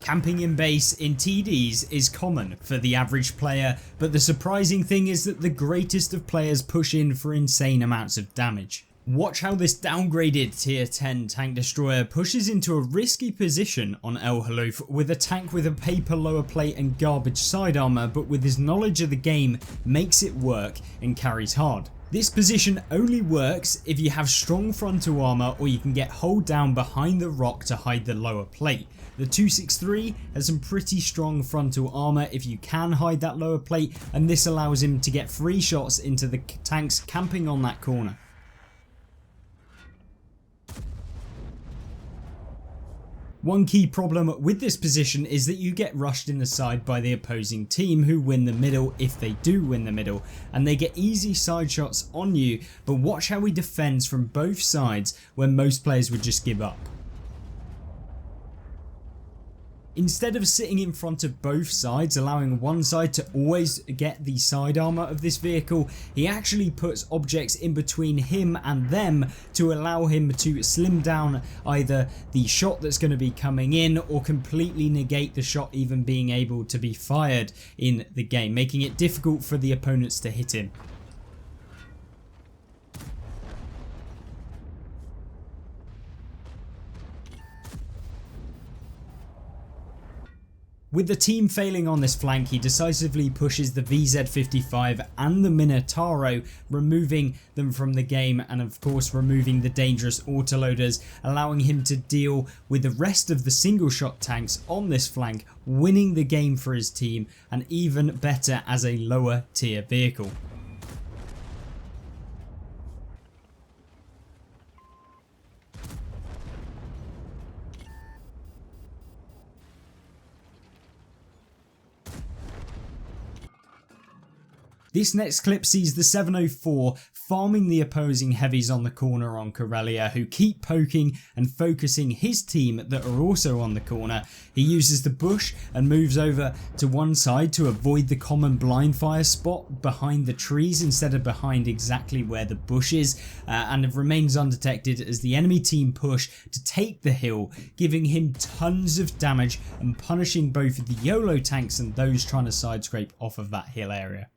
Camping in base in TDs is common for the average player, but the surprising thing is that the greatest of players push in for insane amounts of damage. Watch how this downgraded tier 10 tank destroyer pushes into a risky position on El Haluf with a tank with a paper lower plate and garbage side armor, but with his knowledge of the game makes it work and carries hard. This position only works if you have strong frontal armor or you can get hold down behind the rock to hide the lower plate. The 263 has some pretty strong frontal armor if you can hide that lower plate, and this allows him to get free shots into the tanks camping on that corner. One key problem with this position is that you get rushed in the side by the opposing team who win the middle if they do win the middle, and they get easy side shots on you, but watch how he defends from both sides when most players would just give up. Instead of sitting in front of both sides, allowing one side to always get the side armor of this vehicle, he actually puts objects in between him and them to allow him to slim down either the shot that's going to be coming in or completely negate the shot even being able to be fired in the game, making it difficult for the opponents to hit him. With the team failing on this flank, he decisively pushes the VZ55 and the Minotauro, removing them from the game and of course removing the dangerous autoloaders, allowing him to deal with the rest of the single shot tanks on this flank, winning the game for his team and even better as a lower tier vehicle. This next clip sees the 704 farming the opposing heavies on the corner on Corellia, who keep poking and focusing his team that are also on the corner. He uses the bush and moves over to one side to avoid the common blind fire spot behind the trees instead of behind exactly where the bush is, and remains undetected as the enemy team push to take the hill, giving him tons of damage and punishing both the YOLO tanks and those trying to side scrape off of that hill area.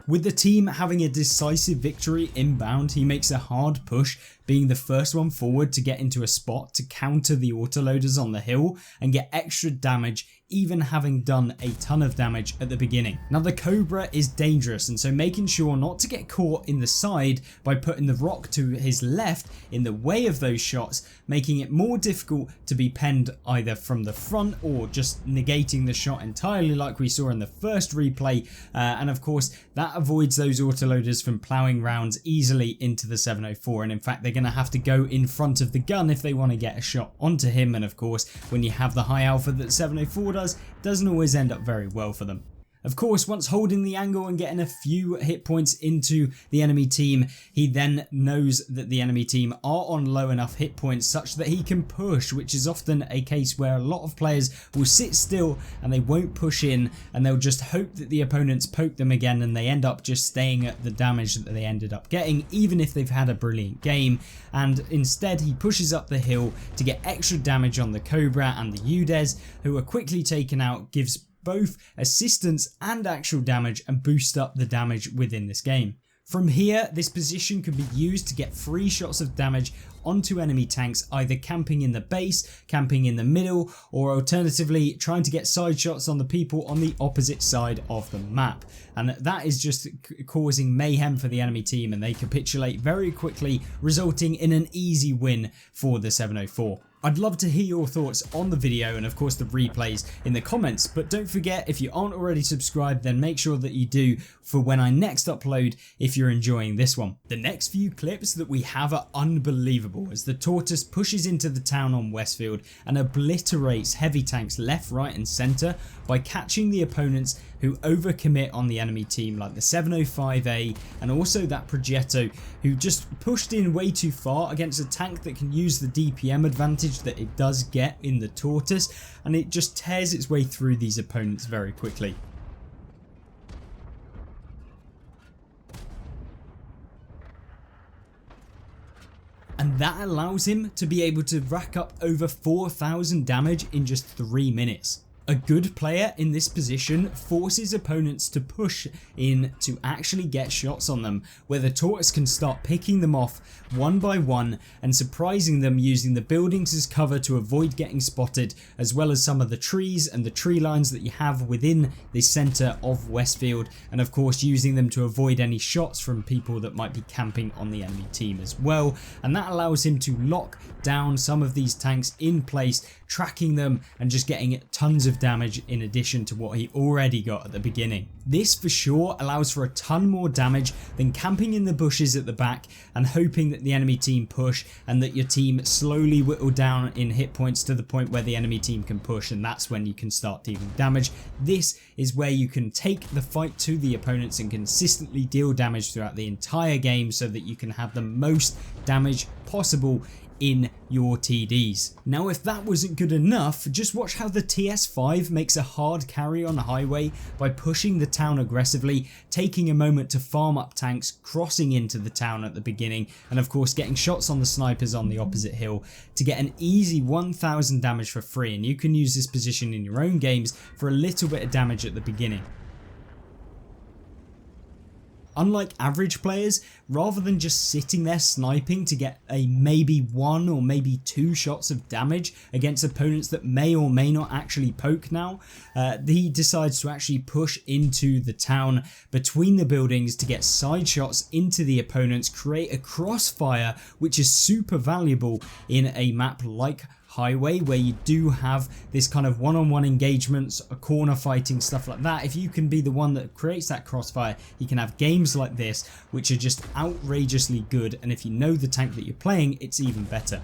With the team having a decisive victory inbound, he makes a hard push, being the first one forward to get into a spot to counter the autoloaders on the hill and get extra damage, even having done a ton of damage at the beginning. Now the Cobra is dangerous, and so making sure not to get caught in the side by putting the rock to his left in the way of those shots, making it more difficult to be penned either from the front or just negating the shot entirely like we saw in the first replay, and of course that avoids those autoloaders from ploughing rounds easily into the 704, and in fact they're going to have to go in front of the gun if they want to get a shot onto him, and of course when you have the high alpha that 704 does, it doesn't always end up very well for them. Of course, once holding the angle and getting a few hit points into the enemy team, he then knows that the enemy team are on low enough hit points such that he can push, which is often a case where a lot of players will sit still and they won't push in, and they'll just hope that the opponents poke them again and they end up just staying at the damage that they ended up getting, even if they've had a brilliant game. And instead he pushes up the hill to get extra damage on the Cobra and the UDES, who are quickly taken out, gives both assistance and actual damage and boost up the damage within this game. From here, this position can be used to get free shots of damage onto enemy tanks, either camping in the base, camping in the middle, or alternatively trying to get side shots on the people on the opposite side of the map. And that is just causing mayhem for the enemy team, and they capitulate very quickly, resulting in an easy win for the 704. I'd love to hear your thoughts on the video and of course the replays in the comments, but don't forget, if you aren't already subscribed, then make sure that you do for when I next upload if you're enjoying this one. The next few clips that we have are unbelievable as the Tortoise pushes into the town on Westfield and obliterates heavy tanks left, right and centre by catching the opponents who overcommit on the enemy team, like the 705A and also that Progetto, who just pushed in way too far against a tank that can use the DPM advantage that it does get in the Tortoise, and it just tears its way through these opponents very quickly. and that allows him to be able to rack up over 4,000 damage in just 3 minutes. A good player in this position forces opponents to push in to actually get shots on them, where the tortoise can start picking them off one by one and surprising them using the buildings as cover to avoid getting spotted, as well as some of the trees and the tree lines that you have within the centre of Westfield, and of course using them to avoid any shots from people that might be camping on the enemy team as well. And that allows him to lock down some of these tanks in place, tracking them and just getting tons of damage in addition to what he already got at the beginning. This for sure allows for a ton more damage than camping in the bushes at the back and hoping that the enemy team push and that your team slowly whittle down in hit points to the point where the enemy team can push, and that's when you can start dealing damage. This is where you can take the fight to the opponents and consistently deal damage throughout the entire game so that you can have the most damage possible in your TDs. Now if that wasn't good enough, just watch how the TS5 makes a hard carry on a highway by pushing the town aggressively, taking a moment to farm up tanks, crossing into the town at the beginning, and of course getting shots on the snipers on the opposite hill to get an easy 1000 damage for free. And you can use this position in your own games for a little bit of damage at the beginning. Unlike average players, rather than just sitting there sniping to get a maybe 1 or maybe 2 shots of damage against opponents that may or may not actually poke now, he decides to actually push into the town between the buildings to get side shots into the opponents, create a crossfire, which is super valuable in a map like Highway, where you do have this kind of one-on-one engagements, a corner fighting, stuff like that. If you can be the one that creates that crossfire, you can have games like this which are just outrageously good, and if you know the tank that you're playing, it's even better.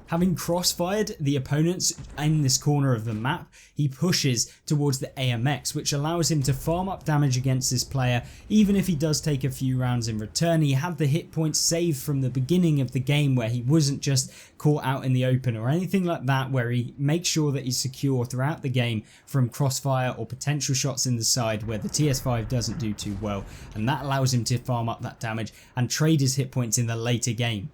Having crossfired the opponents in this corner of the map, he pushes towards the AMX, which allows him to farm up damage against this player. Even if he does take a few rounds in return, he had the hit points saved from the beginning of the game, where he wasn't just caught out in the open or anything like that, where he makes sure that he's secure throughout the game from crossfire or potential shots in the side where the TS5 doesn't do too well, and that allows him to farm up that damage and trade his hit points in the later game.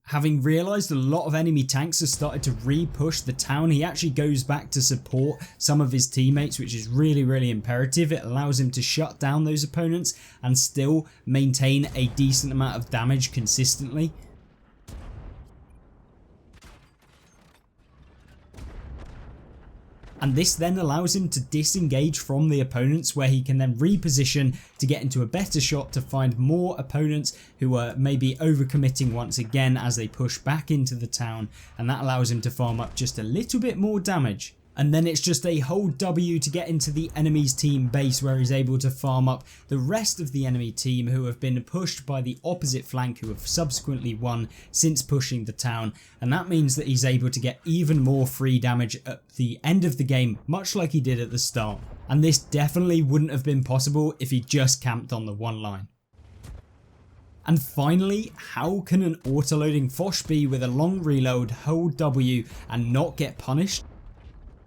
Having realised a lot of enemy tanks have started to re-push the town, he actually goes back to support some of his teammates, which is really imperative. It allows him to shut down those opponents and still maintain a decent amount of damage consistently. And this then allows him to disengage from the opponents, where he can then reposition to get into a better shot to find more opponents who are maybe overcommitting once again as they push back into the town, and that allows him to farm up just a little bit more damage. And then it's just a whole W to get into the enemy's team base, where he's able to farm up the rest of the enemy team who have been pushed by the opposite flank, who have subsequently won since pushing the town, and that means that he's able to get even more free damage at the end of the game, much like he did at the start. And this definitely wouldn't have been possible if he just camped on the one line. And finally, how can an autoloading Foch be with a long reload hold W and not get punished?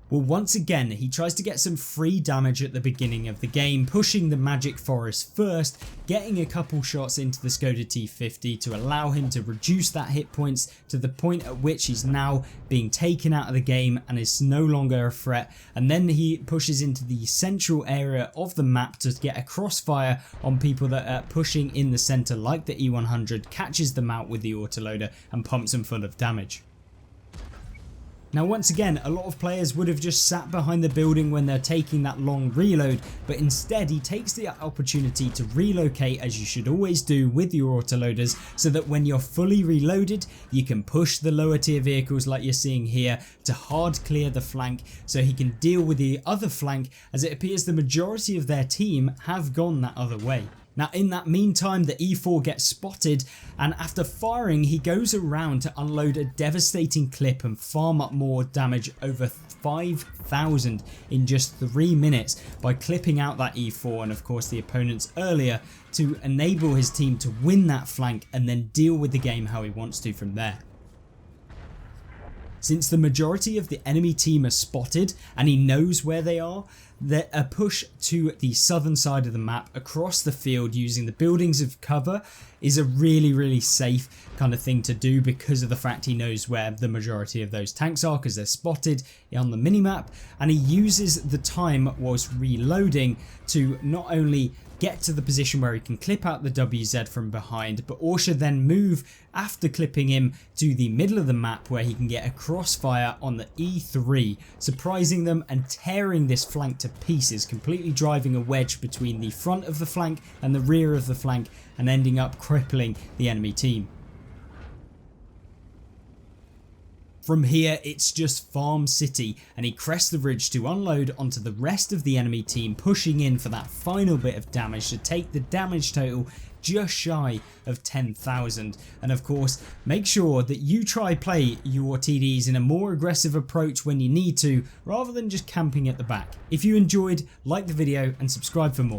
Well, once again, he tries to get some free damage at the beginning of the game, pushing the Magic Forest first, getting a couple shots into the Skoda T50 to allow him to reduce that hit points to the point at which he's now being taken out of the game and is no longer a threat, and then he pushes into the central area of the map to get a crossfire on people that are pushing in the centre like the E100, catches them out with the autoloader and pumps them full of damage. Now once again, a lot of players would have just sat behind the building when they're taking that long reload, but instead he takes the opportunity to relocate, as you should always do with your autoloaders, so that when you're fully reloaded you can push the lower tier vehicles like you're seeing here to hard clear the flank, so he can deal with the other flank, as it appears the majority of their team have gone that other way. Now in that meantime, the E4 gets spotted, and after firing he goes around to unload a devastating clip and farm up more damage over 5,000 in just 3 minutes by clipping out that E4 and of course the opponents earlier to enable his team to win that flank and then deal with the game how he wants to from there. Since the majority of the enemy team are spotted and he knows where they are, a push to the southern side of the map across the field using the buildings of cover is a really safe kind of thing to do because of the fact he knows where the majority of those tanks are because they're spotted on the minimap, and he uses the time whilst reloading to not only get to the position where he can clip out the WZ from behind, but also then move after clipping him to the middle of the map where he can get a crossfire on the E3, surprising them and tearing this flank to pieces, completely driving a wedge between the front of the flank and the rear of the flank and ending up crippling the enemy team. From here it's just Farm City and he crests the ridge to unload onto the rest of the enemy team, pushing in for that final bit of damage to take the damage total just shy of 10,000. And of course make sure that you try play your TDs in a more aggressive approach when you need to, rather than just camping at the back. If you enjoyed, like the video and subscribe for more.